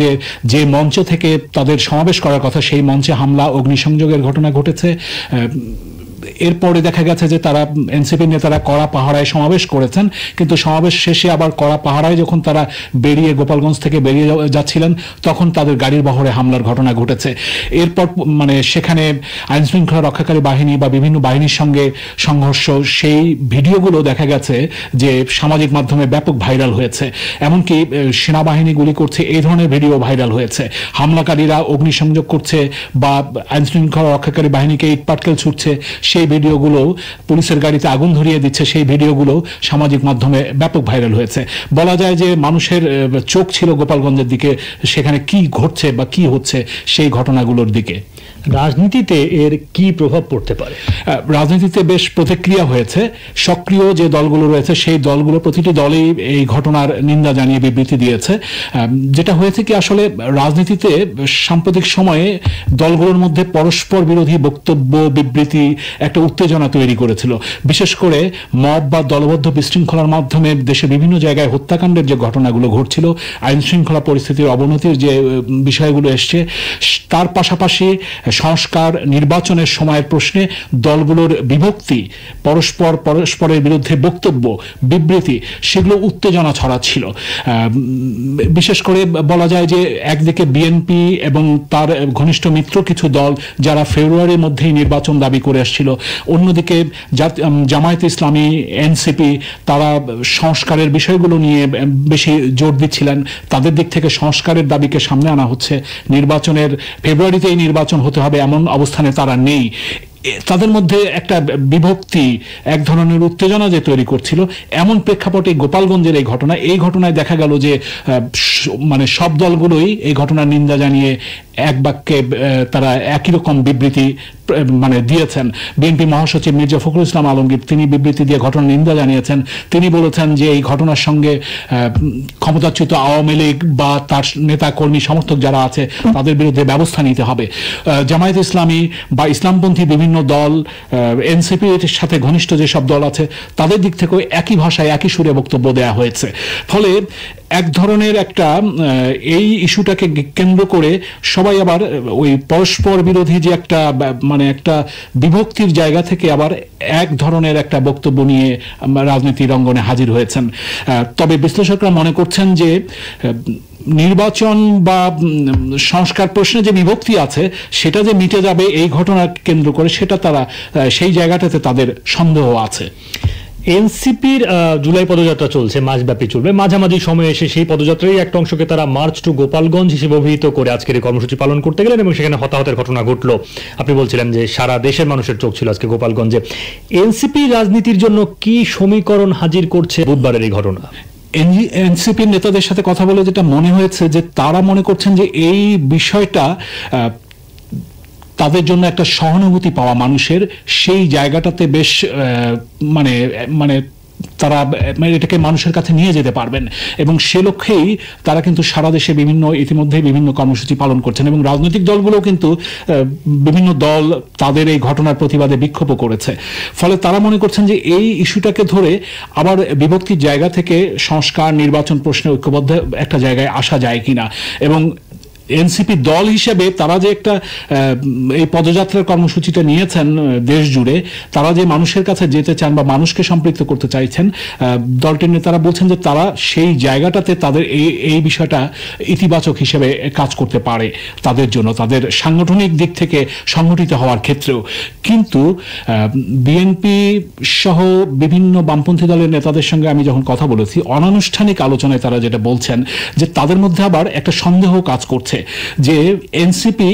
যে মঞ্চ থেকে তাদের সমাবেশ করার কথা সেই মঞ্চে হামলা, অগ্নিসংযোগের ঘটনা ঘটেছে। এরপরে দেখা গেছে যে তারা এনসিপি নেতারা কড়া পাহারায় সমাবেশ করেছেন, কিন্তু সমাবেশ শেষে আবার কড়া পাহারায় যখন তারা বেরিয়ে গোপালগঞ্জ থেকে বেরিয়ে যাচ্ছিলেন তখন তাদের গাড়ির বহরে হামলার ঘটনা ঘটেছে। এরপর মানে সেখানে আইন শৃঙ্খলা রক্ষাকারী বাহিনী বা বিভিন্ন বাহিনীর সঙ্গে সংঘর্ষ, সেই ভিডিওগুলো দেখা গেছে যে সামাজিক মাধ্যমে ব্যাপক ভাইরাল হয়েছে। এমনকি সেনাবাহিনী গুলি করছে এই ধরনের ভিডিও ভাইরাল হয়েছে, হামলাকারীরা অগ্নিসংযোগ করছে বা আইন শৃঙ্খলা রক্ষাকারী বাহিনীকে ইটপাটকেল ছুটছে সেই ভিডিওগুলো, পুলিশের গাড়িতে আগুন ধরিয়ে দিচ্ছে সেই ভিডিওগুলো সামাজিক মাধ্যমে ব্যাপক ভাইরাল হয়েছে। বলা যায় যে মানুষের চোখ ছিল গোপালগঞ্জের দিকে, সেখানে কি ঘটছে বা কি হচ্ছে সেই ঘটনাগুলোর দিকে। রাজনীতিতে এর কি প্রভাব পড়তে পারে? রাজনীতিতে বেশ প্রতিক্রিয়া হয়েছে। সক্রিয় যে দলগুলো রয়েছে সেই দলগুলো প্রতিটি দলেই এই ঘটনার নিন্দা জানিয়ে বিবৃতি দিয়েছে। যেটা হয়েছে কি আসলে রাজনীতিতে সাম্প্রতিক সময়ে দলগুলোর মধ্যে পরস্পর বিরোধী বক্তব্য, বিবৃতি একটা উত্তেজনা তৈরি করেছিল। বিশেষ করে মব বা দলবদ্ধ বিশৃঙ্খলার মাধ্যমে দেশে বিভিন্ন জায়গায় হত্যাকাণ্ডের যে ঘটনাগুলো ঘটছিল, আইন শৃঙ্খলা পরিস্থিতির অবনতির যে বিষয়গুলো এসছে, তার পাশাপাশি সংস্কার, নির্বাচনের সময়ের প্রশ্নে দলগুলোর বিভক্তি, পরস্পরের বিরুদ্ধে বক্তব্য, বিবৃতি, সেগুলো উত্তেজনা ছড়াচ্ছিল। বিশেষ করে বলা যায় যে একদিকে বিএনপি এবং তার ঘনিষ্ঠ মিত্র কিছু দল যারা ফেব্রুয়ারির মধ্যেই নির্বাচন দাবি করে আসছিল, অন্যদিকে জামায়াতে ইসলামী, এনসিপি তারা সংস্কারের বিষয়গুলো নিয়ে বেশি জোর দিচ্ছিলেন। তাদের দিক থেকে সংস্কারের দাবিকে সামনে আনা হচ্ছে, নির্বাচনের ফেব্রুয়ারিতেই নির্বাচন হতে হবে এমন অবস্থানে তারা নেই। তাদের মধ্যে একটা বিভক্তি, এক ধরনের উত্তেজনা যে তৈরি করছিল, এমন প্রেক্ষাপটে গোপালগঞ্জের এই ঘটনায় দেখা গেল যে মানে সব দলগুলোই এই ঘটনার নিন্দা জানিয়ে এক বাক্যে তারা একই রকম বিবৃতি মানে দিয়েছেন। বিএনপি মহাসচিব মির্জা ফখরুল ইসলাম আলমগীর তিনি বিবৃতি দিয়ে ঘটনার নিন্দা জানিয়েছেন। তিনি বলেছেন যে এই ঘটনার সঙ্গে ক্ষমতাচ্যুত আওয়ামী লীগ বা তার নেতা কর্মী সমর্থক যারা আছে তাদের বিরুদ্ধে ব্যবস্থা নিতে হবে। জামায়াত ইসলামী বা ইসলামপন্থী বিভিন্ন দল, এনসিপির সাথে ঘনিষ্ঠ যেসব দল আছে তাদের দিক থেকেও একই ভাষায় একই সুরে বক্তব্য দেওয়া হয়েছে। ফলে এক ধরনের একটা এই ইস্যুটাকে কেন্দ্র করে সবাই আবার ওই পরস্পর বিরোধী যে একটা মানে একটা বিভক্তির জায়গা থেকে আবার এক ধরনের একটা বক্তব্য নিয়ে রাজনীতির অঙ্গনে হাজির হয়েছেন। তবে বিশ্লেষকরা মনে করছেন যে নির্বাচন বা সংস্কার প্রশ্নে যে বিভক্তি আছে সেটা যে মিটে যাবে এই ঘটনাকে কেন্দ্র করে, সেটা তারা সেই জায়গাটাতে তাদের সন্দেহ আছে। এনসিপির জুলাই পদযাত্রা চলছে, মাসব্যাপী চলবে। মাঝামাঝি সময়ে এসে সেই পদযাত্রার একটা অংশকে তারা মার্চ টু গোপালগঞ্জ হিসেবে অভিহিত করে আজকের এই কর্মসূচি পালন করতে গেলেন এবং সেখানে হতাহতের ঘটনা ঘটলো। আপনি বলছিলেন যে সারা দেশের মানুষের চোখ ছিল আজকে গোপালগঞ্জে। এনসিপি রাজনীতির জন্য কি সমীকরণ হাজির করছে বুধবারের এই ঘটনা? এনসিপির নেতাদের সাথে কথা বলে যেটা মনে হয়েছে যে তারা মনে করছেন যে এই বিষয়টা তাদের জন্য একটা সহানুভূতি পাওয়া মানুষের, সেই জায়গাটাতে বেশ মানে মানে তারা এটাকে মানুষের কাছে নিয়ে যেতে পারবেন এবং সে লক্ষ্যেই তারা কিন্তু সারা দেশে ইতিমধ্যে বিভিন্ন কর্মসূচি পালন করছেন এবং রাজনৈতিক দলগুলো কিন্তু বিভিন্ন দল তাদের এই ঘটনার প্রতিবাদে বিক্ষোভও করেছে। ফলে তারা মনে করছেন যে এই ইস্যুটাকে ধরে আবার বিভক্তির জায়গা থেকে সংস্কার, নির্বাচন প্রশ্নে ঐক্যবদ্ধ একটা জায়গায় আসা যায় কিনা এবং এনসিপি দল হিসেবে তারা যে একটা এই পদযাত্রার কর্মসূচিটা নিয়েছেন দেশ জুড়ে, তারা যে মানুষের কাছে যেতে চান বা মানুষকে সম্পৃক্ত করতে চাইছেন, দলটির নেতারা বলছেন যে তারা সেই জায়গাটাতে তাদের এই বিষয়টা ইতিবাচক হিসেবে কাজ করতে পারে তাদের জন্য, তাদের সাংগঠনিক দিক থেকে সংগঠিত হওয়ার ক্ষেত্রেও। কিন্তু বিএনপি সহ বিভিন্ন বামপন্থী দলের নেতাদের সঙ্গে আমি যখন কথা বলেছি, অনানুষ্ঠানিক আলোচনায় তারা যেটা বলছেন যে তাদের মধ্যে আবার একটা সন্দেহ কাজ করছে যে এনসিপি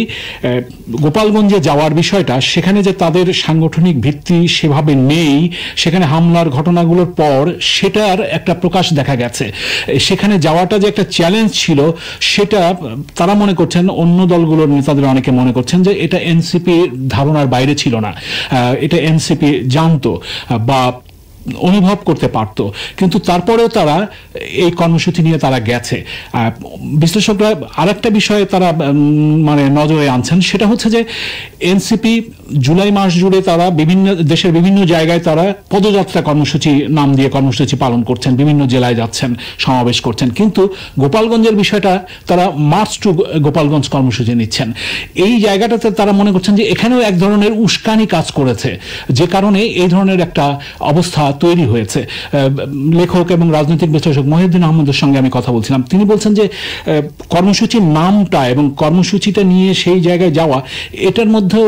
গোপালগঞ্জে যাওয়ার বিষয়টা, সেখানে যে তাদের সাংগঠনিক ভিত্তি সেভাবে নেই, সেখানে হামলার ঘটনাগুলোর পর সেটার একটা প্রকাশ দেখা গেছে। সেখানে যাওয়াটা যে একটা চ্যালেঞ্জ ছিল সেটা তারা মনে করছেন, অন্য দলগুলোর নেতাদের অনেকে মনে করছেন যে এটা এনসিপি ধারণার বাইরে ছিল না, এটা এনসিপি জানতো বা অনুভব করতে পারত, কিন্তু তারপরেও তারা এই কর্মসূচি নিয়ে তারা গেছে। বিশ্লেষকরা আরেকটা বিষয়ে তারা মানে নজরে আনছেন, সেটা হচ্ছে যে এনসিপি জুলাই মাস জুড়ে তারা বিভিন্ন দেশের বিভিন্ন জায়গায় তারা পদযাত্রা কর্মসূচি নাম দিয়ে কর্মসূচি পালন করছেন, বিভিন্ন জেলায় যাচ্ছেন, সমাবেশ করছেন, কিন্তু গোপালগঞ্জের বিষয়টা তারা মার্চ টু গোপালগঞ্জ কর্মসূচি নিচ্ছেন। এই জায়গাটাতে তারা মনে করছেন যে এখানেও এক ধরনের উস্কানি কাজ করেছে, যে কারণে এই ধরনের একটা অবস্থা তৈরি হয়েছে। লেখক এবং রাজনৈতিক বিশ্লেষক মহিউদ্দিন আহমেদের সঙ্গে আমি কথা বলছিলাম, তিনি বলছেন যে কর্মসূচির নামটা এবং কর্মসূচিটা নিয়ে সেই জায়গায় যাওয়া, এটার মধ্যেও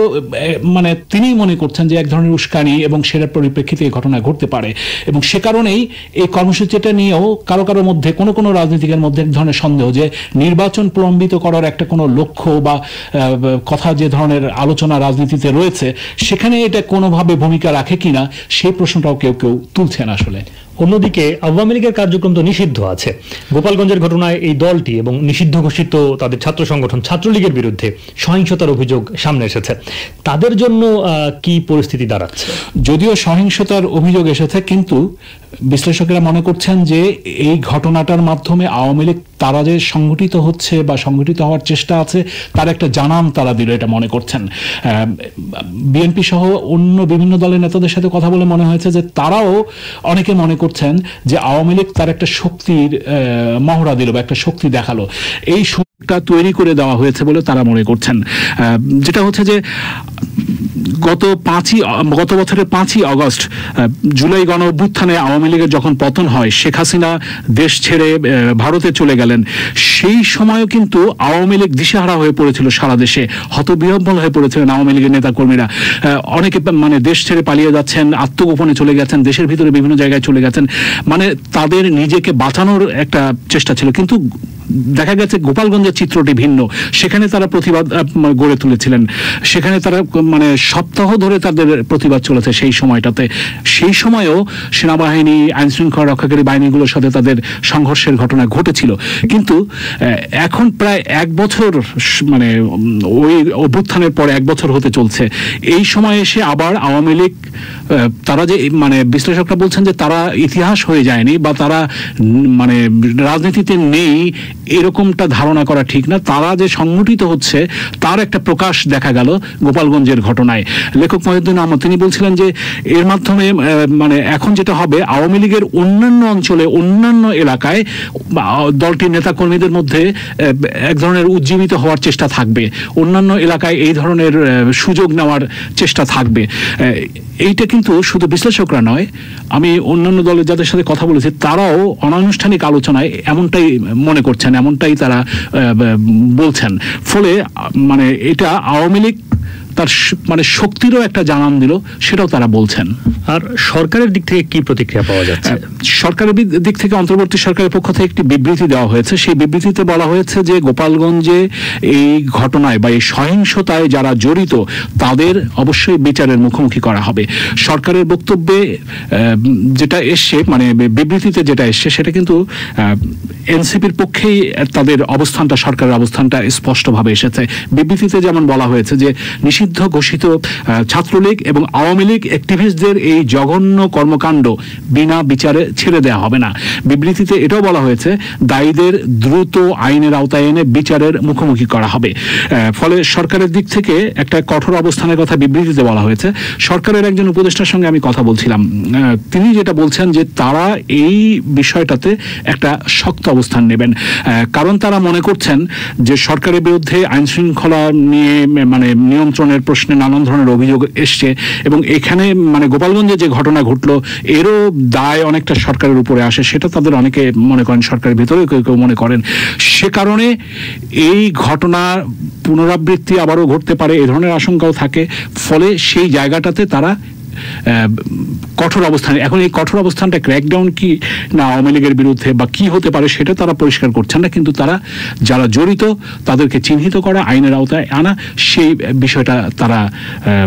মানে তিনি মনে করছেন যে এক ধরনের উস্কানি এবং সেটার পরিপ্রেক্ষিতে এই ঘটনা ঘটতে পারে, এবং সে কারণেই এই কর্মসূচিটা নিয়েও কারো কারোর মধ্যে কোনো রাজনীতিকের মধ্যে এক ধরনের সন্দেহ যে নির্বাচন প্রলম্বিত করার একটা কোনো লক্ষ্য বা কথা যে ধরনের আলোচনা রাজনীতিতে রয়েছে, সেখানে এটা কোনোভাবে ভূমিকা রাখে কিনা সেই প্রশ্নটাও কেউ কেউ তুলছেন আসলে। অন্যদিকে আওয়ামী লীগের কার্যক্রম তো নিষিদ্ধ আছে। গোপালগঞ্জের ঘটনায় এই দলটি এবং নিষিদ্ধ ঘোষিত তাদের ছাত্র সংগঠন ছাত্রলীগের বিরুদ্ধে সহিংসতার অভিযোগ সামনে এসেছে। তাদের জন্য কি পরিস্থিতি দাঁড়াচ্ছে? যদিও সহিংসতার অভিযোগ এসেছে, কিন্তু বিশ্লেষকেরা মনে করছেন যে এই ঘটনাটার মাধ্যমে আওয়ামী লীগ তারা যে সংগঠিত হচ্ছে বা সংগঠিত হওয়ার চেষ্টা আছে তার একটা জানান তারা দিল, এটা মনে করছেন। বিএনপি সহ অন্য বিভিন্ন দলের নেতাদের সাথে কথা বলে মনে হয়েছে যে তারাও অনেকে মনে করছেন যে আওয়ামী লীগ তার একটা শক্তির মহড়া দিল বা একটা শক্তি দেখালো, এই শক্তিটা তৈরি করে দেওয়া হয়েছে বলে তারা মনে করছেন। যেটা হচ্ছে যে গত বছরের 5ই আগস্ট জুলাই গণ অভ্যুত্থানে আওয়ামী লীগের যখন পতন হয়, শেখ হাসিনা দেশ ছেড়ে ভারতে চলে গেলেন, সেই সময়ও কিন্তু আওয়ামী লীগ দিশেহারা হয়ে পড়েছিল, সারা দেশে হতবিহ্বল হয়ে পড়েছিলেন আওয়ামী লীগের নেতাকর্মীরা। অনেকে মানে দেশ ছেড়ে পালিয়ে যাচ্ছেন, আত্মগোপনে চলে গেছেন, দেশের ভিতরে বিভিন্ন জায়গায় চলে গেছেন, মানে তাদের নিজেকে বাঁচানোর একটা চেষ্টা ছিল। কিন্তু দেখা গেছে গোপালগঞ্জের চিত্রটি ভিন্ন, সেখানে তারা প্রতিবাদ গড়ে তুলেছিলেন, সেখানে তারা মানে সপ্তাহ ধরে তাদের প্রতিবাদ চলেছে সেই সময়টাতে। সেই সময়েও সেনাবাহিনী, আইন শৃঙ্খলা রক্ষাকারী বাহিনীগুলোর সাথে তাদের সংঘর্ষের ঘটনা ঘটেছিল। কিন্তু এখন প্রায় 1 বছর, মানে ওই অভ্যুত্থানের পর 1 বছর হতে চলছে, এই সময় এসে আবার আওয়ামী লীগ তারা যে মানে বিশ্লেষকরা বলছেন যে তারা ইতিহাস হয়ে যায়নি বা তারা মানে রাজনীতিতে নেই, এরকমটা ধারণা করা ঠিক না। তারা যে সংগঠিত হচ্ছে তার একটা প্রকাশ দেখা গেল গোপালগঞ্জের ঘটনায়। লেখক মহিউদ্দিন আহমেদ তিনি বলছিলেন যে এর মাধ্যমে মানে এখন যেটা হবে, আওয়ামী লীগের অন্যান্য অঞ্চলে, অন্যান্য এলাকায় দলটির নেতাকর্মীদের মধ্যে এক ধরনের উজ্জীবিত হওয়ার চেষ্টা থাকবে, অন্যান্য এলাকায় এই ধরনের সুযোগ নেওয়ার চেষ্টা থাকবে। এইটা কিন্তু শুধু বিশ্লেষকরা নয়, আমি অন্যান্য দলের যাদের সাথে কথা বলেছি তারাও অনানুষ্ঠানিক আলোচনায় এমনটাই মনে করছেন, এমনটাই তারা বলছেন। ফলে মানে এটা আওয়ামী লীগ তার মানে শক্তিরও একটা জানান দিল, সেটাও তারা বলছেন। আর সরকারের দিক থেকে কি প্রতিক্রিয়া পাওয়া যাচ্ছে? সরকারের দিক থেকে অন্তর্বর্তী সরকারের পক্ষ থেকে একটি বিবৃতি দেওয়া হয়েছে। সেই বিবৃতিতে বলা হয়েছে যে গোপালগঞ্জে এই ঘটনায় বা এই সহিংসতায় যারা জড়িত তাদের অবশ্যই বিচারের মুখোমুখি করা হবে। সরকারের বক্তব্যে যেটা এসছে, মানে বিবৃতিতে যেটা এসছে, সেটা কিন্তু এনসিপির পক্ষেই তাদের অবস্থানটা, সরকারের অবস্থানটা স্পষ্টভাবে এসেছে। বিবৃতিতে যেমন বলা হয়েছে যে নিষিদ্ধ ঘোষিত ছাত্রলীগ এবং আওয়ামী লীগ অ্যাক্টিভিস্টদের এই জঘন্য কর্মকাণ্ড বিনা বিচারে ছেড়ে দেওয়া হবে না। বিবৃতিতে এটাও বলা হয়েছে দায়ীদের দ্রুত আইনের আওতায় এনে বিচারের মুখোমুখি করা হবে। ফলে সরকারের দিক থেকে একটা কঠোর অবস্থানের কথা বিবৃতিতে বলা হয়েছে। সরকারের একজন উপদেষ্টার সঙ্গে আমি কথা বলছিলাম, তিনি যেটা বলছেন যে তারা এই বিষয়টাতে একটা শক্ত অবস্থান নেবেন, কারণ তারা মনে করছেন যে সরকারের বিরুদ্ধে আইন শৃঙ্খলা নিয়ে মানে নিয়ন্ত্রণের প্রশ্নে নানান ধরনের অভিযোগ এসছে, এবং এখানে মানে গোপালগঞ্জে যে ঘটনা ঘটলো এরও দায় অনেকটা সরকারের উপরে আসে, সেটা তাদের অনেকে মনে করেন, সরকারের ভিতরে কেউ কেউ মনে করেন। সে কারণে এই ঘটনার পুনরাবৃত্তি আবারও ঘটতে পারে, এ ধরনের আশঙ্কাও থাকে। ফলে সেই জায়গাটাতে তারা কঠোর অবস্থানে, এখন এই কঠোর অবস্থানটা ক্র্যাকডাউন কি না আওয়ামী লীগের বিরুদ্ধে বা কি হতে পারে সেটা তারা পরিষ্কার করছেন না, কিন্তু তারা যারা জড়িত তাদেরকে চিহ্নিত করা, আইনের আওতায় আনা, সেই বিষয়টা তারা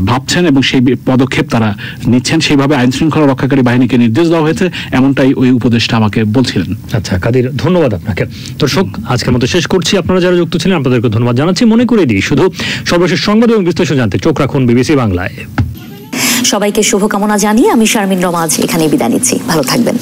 ভাবছেন এবং সেই পদক্ষেপ তারা নিচ্ছেন। সেইভাবে আইন শৃঙ্খলা রক্ষাকারী বাহিনীকে নির্দেশ দেওয়া হয়েছে, এমনটাই ওই উপদেষ্টা আমাকে বলছিলেন। আচ্ছা কাদির, ধন্যবাদ আপনাকে। দর্শক, আজকের মতো শেষ করছি। আপনারা যারা যুক্ত ছিলেন আপনাদেরকে ধন্যবাদ জানাচ্ছি। মনে করে দিই, শুধু সর্বশেষ সংবাদ এবং বিশ্লেষণ জানতে চোখ রাখুন বিবিসি বাংলায়। সবাইকে শুভকামনা জানিয়ে আমি শারমিন রমা আজ এখানে বিদায় নিচ্ছি। ভালো থাকবেন।